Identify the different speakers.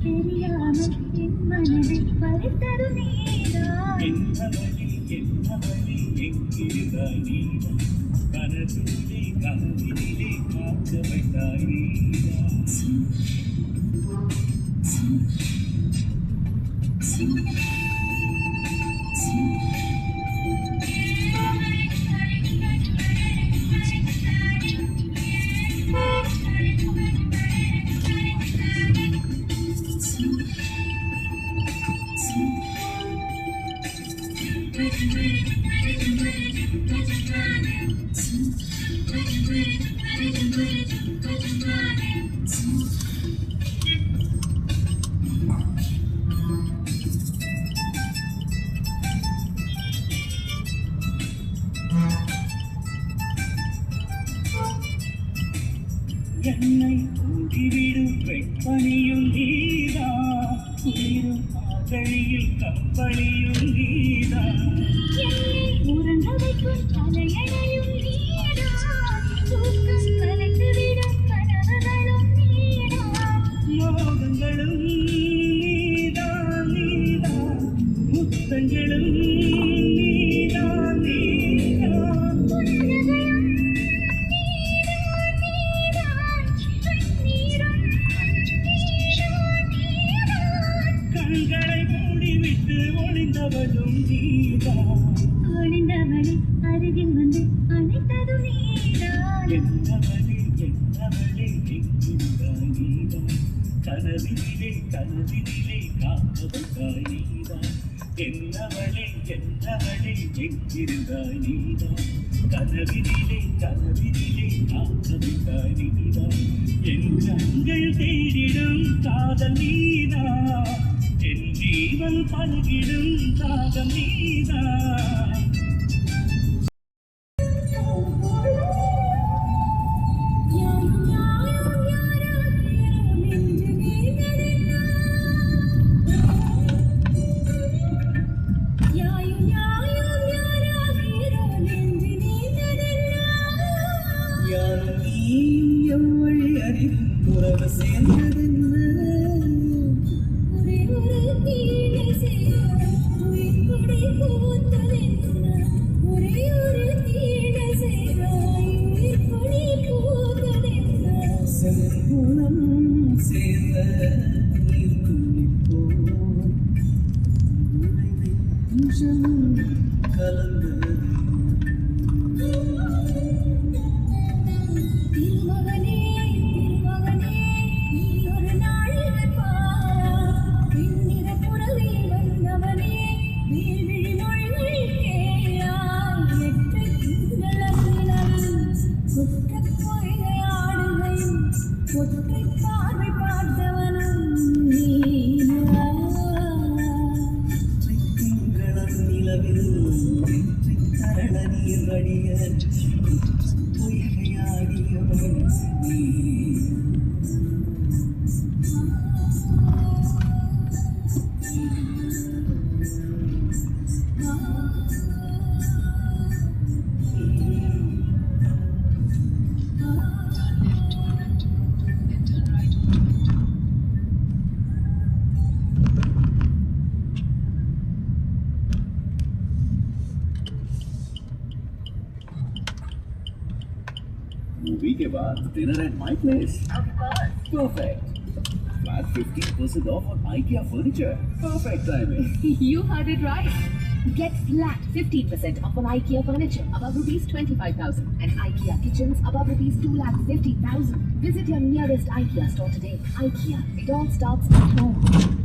Speaker 1: தெரியாமல் என் மனதை பறித்தது நீதான்.
Speaker 2: என்னவழி எங்கிருந்தாய் நீதான், கனவிலே காக்க வைத்தாய் நீதான். என்னை ஊதிவிடும் வெப்பனியும் நீதான், உயிரும் ஆகழியில் கம்பளியும் நீதான்.
Speaker 1: என்னை உறங்க வைக்கும் தலையணையும் நீதான், தூக்கம் கலைந்துவிடும் கனவுகளும் நீதான்.
Speaker 2: யோகங்களும் நீதான் நீதான், முத்தங்களும் நீதான் நீதான்.
Speaker 1: புன்னகையும் நீதான் நீதான், கண்ணீரும் நீதான் நீதான்.
Speaker 2: கண்களை மூடிவிட்டு ஒளிந்தவளும் நீதான்.
Speaker 1: ஒளிந்தவளை அருகில் வந்து அணைத்தது நீதான்.
Speaker 2: என்னவளே எங்கிருந்தாய் நீதான், கனவினிலே காப்பதற்காய் நீதான். என்னவளே எங்கிருந்தாய் நீதான், கனவினிலே காப்பதற்காய் நீதான். என் கண்கள் தேடிடும் காதல் நீதான், என் ஜீவன் பழகிடும் தாகம் நீதான். யாரும் நீயும் எவ்வழி அறிவும் உறவு சேர்ந்ததென்ன.
Speaker 1: ஒரே ஒரு தீனை செய்ய உயிர் கொடை பூத்ததென்ன. ஒரே ஒரு தீனை செய்ய உயிர் கொடை பூத்ததென்ன.
Speaker 2: செங்குணம் சேர்ந்த நீர்த்துளிப்போல் உன்னை நெஞ்சம் கலந்தது.
Speaker 1: திருமகனே திருமகனே, நீ ஒரு நாள் பாரா. பின்னிற புறவில் வந்தவனே, வீழ்விழி மொழிகள் கேளாய். எட்டு திங்களம் நிலவில் குற்றப் பொய்கை ஆடுகையும், ஒற்றைப் பார்வை பார்த்தவனும் நீயா.
Speaker 2: திங்களம் நிலவில் தரண நீர் வடிய பொய்கையாடியவன் நீ. मूवी के बाद dinner at my place. Perfect. Flat 15% off on IKEA furniture. Perfect timing.
Speaker 3: You heard it right. Get flat 15% off on IKEA furniture above rupees 25,000 and IKEA kitchens above rupees 2,50,000. Visit your nearest IKEA store today. IKEA, it all starts at home.